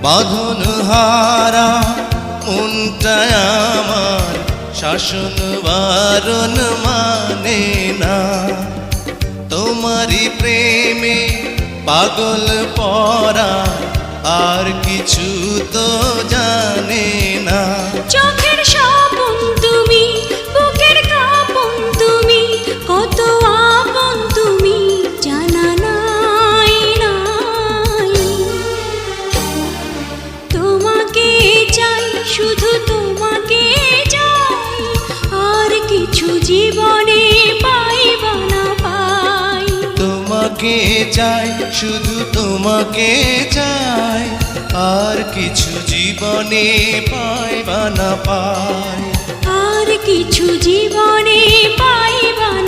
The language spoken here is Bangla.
বাঁধন হারা মনটা আমার শাসন বারণ মানে না। তোমারই প্রেমে পাগল পরা আর কিছু তো জানে না। চোখের স্বপন তুমি, বুকের কাঁপন তুমি, কত আপন তুমি জানা নাই নাই। তোমাকে চাই, শুধু তোমাকে চাই, আর কিছু জীবনে পাইবা না পাই। তোমাকে চাই, শুধু তোমাকে চাই, আর কিছু জীবনে পাইবা না পাই। আর কিছু জীবনে পাইবা না।